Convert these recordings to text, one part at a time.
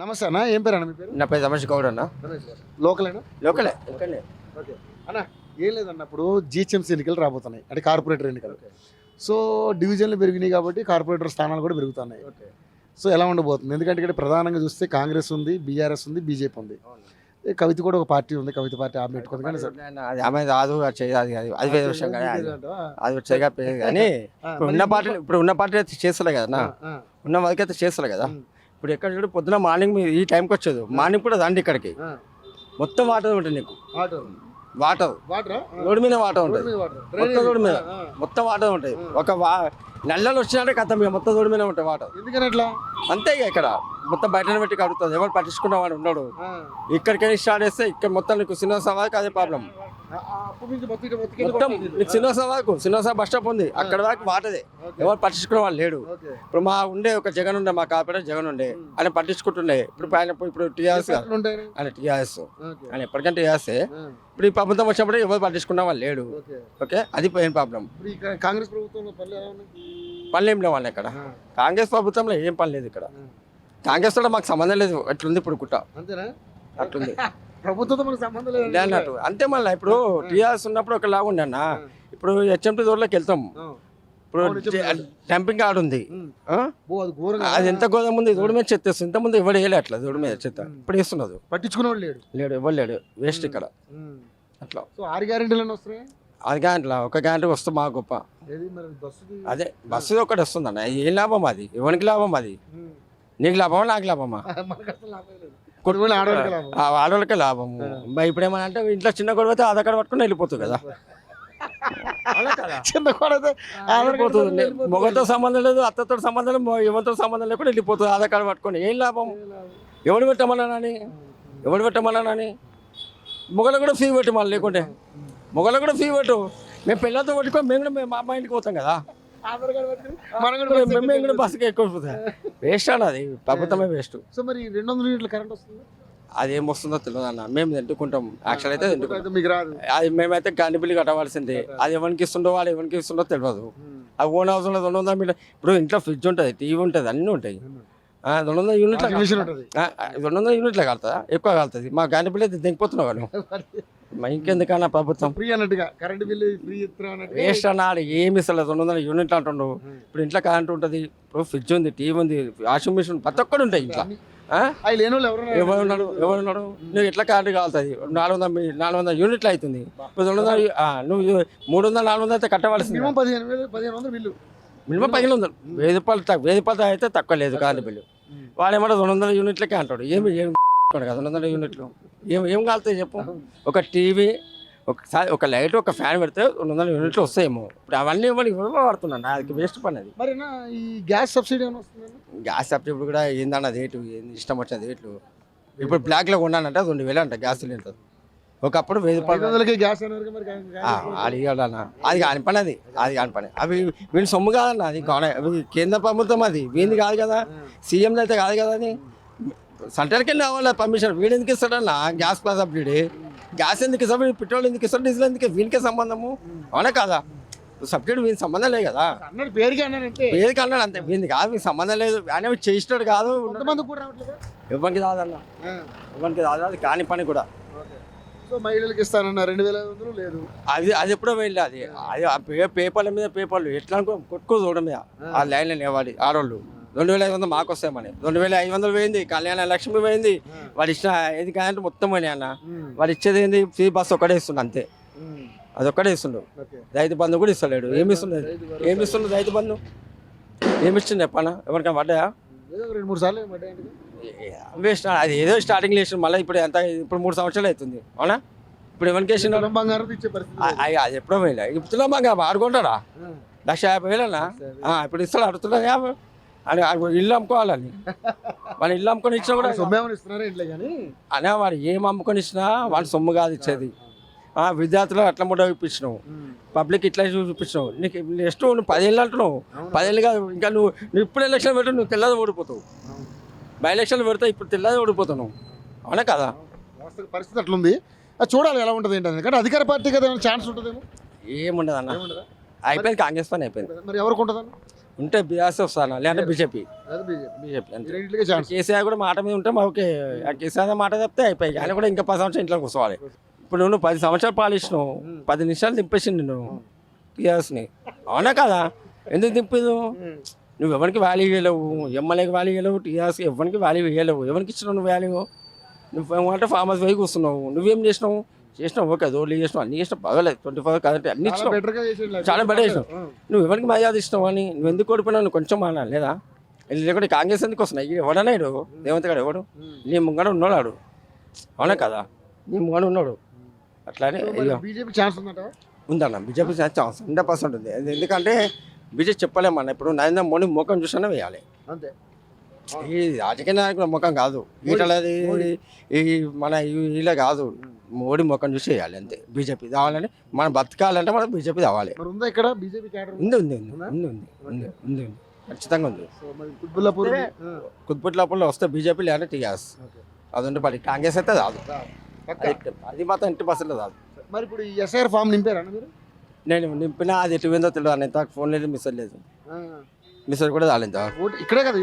నమస్తే అన్న, ఏం పేరు అన్న మీ పేరు? నా పేరు రమేష్ గౌడ్ అన్న. లోకలేనా? లోకలే. ఓకే అన్న, ఏం లేదన్నప్పుడు జిహెచ్ఎంసీ ఎన్నికలు రాబోతున్నాయి, అంటే కార్పొరేటర్ ఎన్నికలు. సో డివిజన్లు పెరిగినాయి కాబట్టి కార్పొరేటర్ స్థానాలు కూడా పెరుగుతున్నాయి. సో ఎలా ఉండబోతుంది? ఎందుకంటే ఇక్కడ ప్రధానంగా చూస్తే కాంగ్రెస్ ఉంది, బీఆర్ఎస్ ఉంది, బీజేపీ ఉంది. కవిత కూడా ఒక పార్టీ ఉంది, కవిత పార్టీ ఆమె పెట్టుకుంది. కానీ అది ఆమె రాదు, అది చేయదు, అది వేరే విషయం కానీ అది చేయకపోయేది. కానీ ఇప్పుడు ఉన్న పార్టీ అయితే చేస్తలే కదా, ఉన్న వరకు అయితే చేస్తలే కదా. ఇప్పుడు ఎక్కడ చూడు పొద్దున మార్నింగ్ ఈ టైంకి వచ్చేది, మార్నింగ్ కూడా రండి ఇక్కడికి. మొత్తం వాటర్ ఉంటుంది నీకు, వాటర్ రోడ్డు మీద వాటర్ ఉంటుంది, మొత్తం రోడ్డు మీద మొత్తం వాటర్ ఉంటాయి. ఒక నెలలు వచ్చినట్టే కథ మొత్తం రోడ్డు మీద ఉంటాయి వాటర్. ఎందుకని అట్లా? అంతే ఇక ఇక్కడ మొత్తం బయటనే పెట్టి కడుగుతుంది, ఎవరు పట్టించుకున్న వాడు ఉన్నాడు. ఇక్కడికైనా స్టార్ట్ చేస్తే ఇక్కడ మొత్తం నీకు శ్రీనివాసరావుకి అదే ప్రాబ్లం. మొత్తం నీకు శ్రీనివాసరావు బస్ స్టాప్ ఉంది, అక్కడ దాకా వాటదే, ఎవరు పట్టించుకునే వాళ్ళు లేడు. ఇప్పుడు మా ఉండే ఒక జగన్ ఉండే, మా కార్పొరేటర్ జగన్ ఉండే, ఆయన పట్టించుకుంటుండే. ఇప్పుడు టీఆర్ఎస్ ఆయన టీఆర్ఎస్ ఆయన ఎప్పటికంటే టీఆర్ఎస్. ఇప్పుడు ఈ ప్రభుత్వం వచ్చినప్పుడు ఎవరు పట్టించుకున్న వాళ్ళు లేడు. ఓకే, అది పోయిన ప్రాబ్లం. కాంగ్రెస్ ప్రభుత్వంలో పనులు ఏం లేవు వాళ్ళు ఇక్కడ. కాంగ్రెస్ ప్రభుత్వంలో ఏం పని లేదు ఇక్కడ. కాంగ్రెస్ తోట మాకు సంబంధం లేదు, ఎట్లుంది ఇప్పుడు కుట్ట అట్లుంది. ప్రభుత్వంతో మనకు సంబంధం లేదు అన్నట్టు అంతే. మళ్ళీ ఇప్పుడు టీఆర్ఎస్ ఉన్నప్పుడు ఒక లాగా ఉండే అన్న, ఇప్పుడు హెచ్ఎంటీ రోడ్లోకి వెళ్తాం, ఇప్పుడు డంపింగ్ యార్డ్ ఉంది, అది ఎంత గోదాం ఉంది, రోడ్డు మీద చెత్త వేస్తుంది. ఇంతకుముందు ఎవరు వేయలే అట్లా రోడ్డు మీద చెత్త, ఇప్పుడు వేస్తున్నది. పట్టించుకునేవాడు లేడు, ఎవరు లేడు, వేస్ట్ ఇక్కడ అట్లా. 6 గ్యారెంటీలు వస్తున్నాయి, 6 గ్యారెంటీలా? ఒక గ్యారెంటీ వస్తే మాకు గొప్ప. అదే బస్సు ఒకటి వస్తుంది అన్న, ఏం లాభం అది? ఎవరికి లాభం అది? నీకు లాభమా నాకు లాభమా? ఆడవాళ్ళకే లాభము. ఇప్పుడు ఏమన్నా అంటే ఇంట్లో చిన్న గొడవ అయితే ఆధార్ కార్డు పట్టుకుని వెళ్ళిపోతుంది కదా. చిన్న గొడవ వెళ్ళిపోతుంది, మొగతో సంబంధం లేదు, అత్తతో సంబంధం లేదు, ఎవరితో సంబంధం లేకుండా వెళ్ళిపోతుంది ఆధార్ కార్డు పట్టుకొని. ఏం లాభం? ఎవడు పెట్టమన్నానని మొగలు కూడా ఫీ పెట్టు, మళ్ళీ లేకుంటే మొగలు కూడా ఫీ పెట్టు. మేము పిల్లలతో పట్టుకొని మేము కూడా మా అమ్మాయి ఇంటికి పోతాం కదా, మేము బస్సుకి ఎక్కువ పోతాయి. వేస్ట్ అన్న, అది ప్రభుత్వమే వేస్ట్. సో మరి 200 యూనిట్ల కరెంట్ వస్తుంది, అది ఏం వస్తుందో తెలియదు అన్న. మేము తింటుకుంటాం, యాక్చువల్ అయితే మీకు రాదు. అది మేమైతే గండి బిల్లు కట్టవలసిందే. అది ఎవరికి ఇస్తుండో వాడు ఎవరికి ఇస్తుండో తెలియదు. అది ఓన్ హౌస్ లో 200 మీటర్. ఇప్పుడు ఇంట్లో ఫ్రిడ్జ్ ఉంటుంది, టీవీ ఉంటుంది, అన్నీ ఉంటాయి. 200 యూనిట్ల 200 యూనిట్లే కలుతుందా? ఎక్కువ కలుతుంది. మా గండి బిల్లు అయితే దిగిపోతున్నావు వాళ్ళు. ఇంకెందుకన్నా ప్రభుత్వం ఫ్రీ అన్నట్టుగా కరెంట్ బిల్లు ఫ్రీ వేస్ట్ అన్నాడు. ఏమి ఇస్తలేదు, 200 యూనిట్లు అంటుండవు. ఇప్పుడు ఇంట్లో కరెంట్ ఉంటుంది, ఇప్పుడు ఫ్రిడ్జ్ ఉంది, టీవీ ఉంది, వాషింగ్ మిషన్, ప్రతి ఒక్కటి ఉంటాయి ఇంట్లో. ఎవరున్నాడు నువ్వు ఎట్లా కరెంట్ కాలుతుంది? 400 యూనిట్లు అవుతుంది. ఇప్పుడు 200 నువ్వు 300 400 అయితే కట్టవలసింది. Minimum 1500 bill, minimum 1500. 1000 రూపాయలు అయితే తక్కువ లేదు కరెంట్ బిల్లు. వాడేమంటే 200 యూనిట్లకే అంటాడు. ఏమి కదా 200 యూనిట్లు ఏం కాలుతాయి చెప్పు? ఒక టీవీ, ఒక లైట్, ఒక ఫ్యాన్ పెడితే 200 యూనిట్లు వస్తాయేమో. ఇప్పుడు అవన్నీ ఎవరు వాడుతున్నాను, అది వేస్ట్ పని. అది మరి ఈ గ్యాస్ సబ్సిడీ ఏమైనా వస్తుంది? గ్యాస్ సబ్సిడీ కూడా ఏందన్న రేటు, ఇష్టం వచ్చిన రేట్లు. ఇప్పుడు బ్లాక్లో కొన్నానంటే 2000 అంట గ్యాస్ సిలిండర్. ఒకప్పుడు 1000 గ్యాస్ అడిగాడన్న. అది కాని పని, అది కాని పని. అవి వీళ్ళు సొమ్ము కాదన్న, అది కేంద్ర ప్రభుత్వం, అది వీంది కాదు కదా, సీఎంది అయితే కాదు కదా. అది సెంటర్కి వెళ్ళి రావాలి పర్మిషన్. వీడు ఎందుకు ఇస్తాడన్న గ్యాస్ సబ్సిడీ? గ్యాస్ ఎందుకు ఇస్తాడు, పెట్రోల్ ఎందుకు ఇస్తాడు, డీజిల్ ఎందుకు? వీనికే సంబంధము, అవునా కాదా? సబ్సిడీ వీనికి సంబంధం లేదు కదా, పేరుకి అన్నాడు అంతే. వీనికి కాదు, వీనికి సంబంధం లేదు. ఆయన చేసినాడు కాదు, ఎవరికి రాదన్న, ఎవరికి రాదు. అది కాని పని కూడా. మహిళలకు ఇస్తానన్న 2500 లేదు, అది ఎప్పుడో వెళ్ళి అది పేపర్ల మీద పేపర్లు ఎట్లా అనుకో కొట్టుకో చూడడం మీద ఆ లైన్లో నిలబడి ఆడవాళ్ళు 2500 మాకు వస్తాయమని. 2500 పోయింది, కళ్యాణ లక్ష్మి పోయింది, వాడు ఇచ్చిన ఏది కాదంటే మొత్తం పోయినాయి అన్న. వాడు ఇచ్చేది ఏంది? ఫ్రీ బస్ ఒక్కడే ఇస్తుండ అంతే, అది ఒక్కడే ఇస్తుండు. రైతు బంధు కూడా ఇస్తలేడు. ఏమి ఇస్తుండు రైతు బంధు? ఏమి ఇస్తుంది చెప్పన్నా? ఎవరికైనా పడ్డాయా? 2-3 సార్లు వేస్ట్. అది ఏదో స్టార్టింగ్ వేసిన, మళ్ళీ ఇప్పుడు ఎంత, ఇప్పుడు 3 సంవత్సరాలు అవుతుంది, అవునా? ఇప్పుడు ఎవరికి వేసిన బంగారం ఇచ్చే పరిస్థితి అది ఎప్పుడో పోయినా. ఇప్పుడు బంగారం ఆడుకుంటాడా? 1,50,000 ఇప్పుడు ఇస్తాడు, అడుగుతున్నా అని ఇల్లు అమ్ముకోవాలని. వాళ్ళు ఇల్లు అమ్ముకొని ఇచ్చినా కూడా అనే వాడు ఏం అమ్ముకొని ఇచ్చినా వాడు సొమ్ము కాదు ఇచ్చేది. విద్యార్థులు అట్లా ముట్ట చూపించినావు, పబ్లిక్ ఇట్లా చూపించినావు. నీకు నెక్స్ట్ నువ్వు 10 ఏళ్ళు అంటున్నావు, 10 ఏళ్ళు కాదు ఇంకా. నువ్వు ఇప్పుడు ఎలక్షన్ పెట్టు, నువ్వు తెల్లది ఓడిపోతావు. బై ఎలక్షన్లు పెడతావు, ఇప్పుడు తెల్లది ఓడిపోతున్నావు, అవునా కదా? పరిస్థితి అట్లుంది. అది చూడాలి ఎలా ఉంటుంది ఏంటంటే. కానీ అధికార పార్టీ కదా ఛాన్స్ ఉంటుందేమో. ఏముండదు అన్న, అయిపోయింది కాంగ్రెస్ పని అయిపోయింది. మరి ఎవరికి ఉంటుందన్న? ఉంటే బీఆర్ఎస్ వస్తాను లేదంటే బీజేపీ అది బీజేపీ బీజేపీ అంతే రెండింటికే ఛాన్స్ కేసీఆర్ కూడా మాట మీద ఉంటే ఓకే ఆ కేసీఆర్ మాట తప్పితే అయిపోయి ఆయన కూడా ఇంకా 10 సంవత్సరాలు ఇంట్లో కూర్చోవాలి. ఇప్పుడు నువ్వు 10 సంవత్సరాలు పాలించినావు 10 నిమిషాలు దింపేసిండు నువ్వు టీఆర్ఎస్ని అవునా కదా ఎందుకు దింపదు నువ్వు ఎవరికి వాల్యూ ఇవ్వలేవు ఎమ్మెల్యేకి వాల్యూ ఇవ్వలేవు టీఆర్ఎస్కి ఎవరికి వాల్యూ ఇవ్వలేవు ఎవరికి ఇచ్చినావు నువ్వు వాల్యూ నువ్వు అంటే ఫార్మర్స్ పోయి కూర్చున్నావు నువ్వేం చేసినావు ఓకే రోడ్లు చేసినావు అన్ని చేసినావు పర్వాలేదు 24 కదంటే అన్ని ఇచ్చినావు బెటర్గా చేసి చాలా బెటర్ చేసినావు నువ్వు ఎవరికి మర్యాద ఇచ్చినావు అని నువ్వు ఎందుకు ఓడిపోయినావు నువ్వు కొంచెం మానాలి లేదా లేకుంటే కాంగ్రెస్ ఎందుకు వస్తున్నాయి ఎవడన్నాడు రేవంత్ గారు ఎవడు నీ ముంగడ ఉన్నాడు అవునా కదా నీ ముంగడ ఉన్నాడు అట్లానే బీజేపీ ఛాన్స్ ఉందంట ఉందన్న బీజేపీ ఛాన్స్ 100% ఉంది ఎందుకంటే బీజేపీ చెప్పలేమన్న ఇప్పుడు నరేంద్ర మోడీ ముఖం చూసినా వేయాలి అంతే ఈ రాజకీయ నాయకుల ముఖం కాదు ఈటలది ఈ మన ఇలా కాదు మోడీ ముఖం చూసి వేయాలి అంతే బీజేపీ కావాలని మనం బతకాలంటే మనం బీజేపీ కావాలి మరి ఉందా ఇక్కడ బీజేపీ క్యాడర్ ఉంది ఉంది ఉంది ఉంది ఉంది ఉంది ఉంది ఉంది ఖచ్చితంగా ఉంది సో మరి కుత్బుల్లాపూర్ కుత్బుల్లాపూర్లో వస్తే బీజేపీ లేదంటే టీఆర్ఎస్ అది ఉంటే పడి కాంగ్రెస్ అయితే రాదు అది మాత్రం 100% రాదు మరి ఇప్పుడు ఈ ఎస్ఐఆర్ ఫామ్ నింపారన్న మీరు నేను నింపినా అది ఎటు పోయిందో తెలియదు అని ఇంత ఫోన్ లేదు మిస్సర్ లేదు మిస్సర్ కూడా రాలేదు ఓటు ఇక్కడే కదా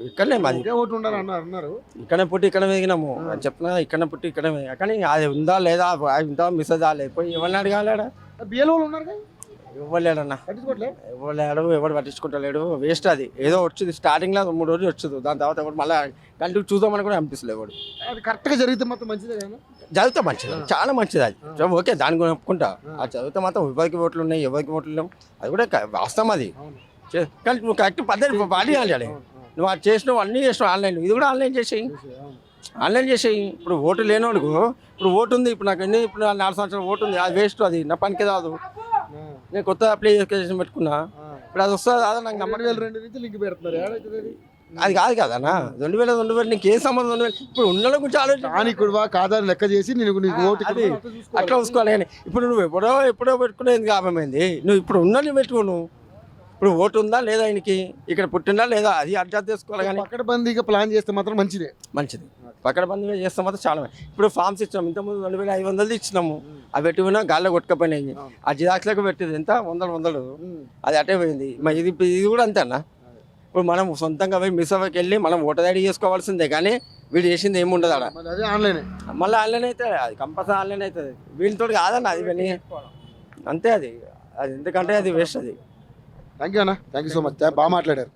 ఇక్కడనే మాది ఇదే ఓటు ఉండాలి అన్నారు ఇక్కడనే పుట్టి ఇక్కడ వేగినాము అని చెప్తున్నా ఇక్కడనే పుట్టి ఇక్కడ కానీ అది ఉందా లేదా ఉందా మిస్ రాలేదు పోయి ఎవరిని అడగాలేడా బిఎల్ఓలు ఉన్నారు కదా ఇవ్వలేడన్నా పట్టించుకోవట్లేదు ఇవ్వలేడు ఎవరు పట్టించుకుంటలేడు వేస్ట్ అది ఏదో వచ్చింది స్టార్టింగ్లో 3 రోజులు వచ్చేది దాని తర్వాత ఎవరు మళ్ళీ కంటిన్యూ చూద్దామని కూడా అనిపిస్తలేదు ఎవడు అది కరెక్ట్గా జరిగితే మాత్రం మంచిదే కదా చదివితే మంచిది చాలా మంచిది అది ఓకే దాని గురించి ఒప్పుకుంటా అది చదివితే మాత్రం ఎవరికి ఓట్లు ఉన్నాయి ఎవరికి ఓట్లు లేవు అది కూడా వాస్తవం అది కానీ నువ్వు కరెక్ట్ పద్ధతి పాడి చేయాలి నువ్వు అది చేసినావు అన్నీ చేసినావు ఆన్లైన్ ఇది కూడా ఆన్లైన్ చేసేయి ఇప్పుడు ఓటు లేనోడుకు ఇప్పుడు ఓటు ఉంది ఇప్పుడు నాకు ఇప్పుడు 4 సంవత్సరాలు ఓటు ఉంది అది వేస్ట్ అది నా పనికి రాదు నేను కొత్త అప్లికేషన్ పెట్టుకున్నా ఇప్పుడు అది వస్తుంది అదే నాకు నమ్మకం 2002 నుంచి లింక్ పెడుతున్నారు అది కాదు కదన్నా 2000 నీకు ఏ సంబంధం 2000 ఇప్పుడు ఉన్న గురించి స్థానికుడువా కాదని లెక్క చేసి నీకు ఓటు అది అట్లా చూసుకోవాలి కానీ ఇప్పుడు నువ్వు ఎప్పుడో పెట్టుకునేది లాభమైంది నువ్వు ఇప్పుడు ఉన్నది పెట్టుకోను ఇప్పుడు ఓటు ఉందా లేదా ఆయనకి ఇక్కడ పుట్టిందా లేదా అది అడ్జస్ట్ చేసుకోవాలి కానీ పకడ్బందీగా ప్లాన్ చేస్తే మాత్రం మంచిది పకడ్బందీగా చేస్తే మాత్రం చాలా ఇప్పుడు ఫామ్స్ ఇచ్చినాము ఇంతకుముందు 2500 ఇచ్చినాము అవి పెట్టి పోయినా గాల్లో కొట్టుకపోయినాయి ఆ జిరాక్స్లకు పెట్టేది ఎంత 100 అది అటే పోయింది మరి ఇది కూడా అంతే అన్న ఇప్పుడు మనం సొంతంగా పోయి మిస్ అవ్వకి వెళ్ళి మనం ఓటర్ ఐడి చేసుకోవాల్సిందే కానీ వీడు చేసింది ఏమి ఉండదు అక్కడ మళ్ళీ ఆన్లైన్ అయితే అది కంపల్సరీ ఆన్లైన్ అవుతుంది వీళ్ళతో కాదన్న అది ఇవన్నీ అంతే అది ఎందుకంటే అది వేస్ట్ అది థ్యాంక్ యూ అన్న థ్యాంక్ యూ సో మచ్ బాగా మాట్లాడారు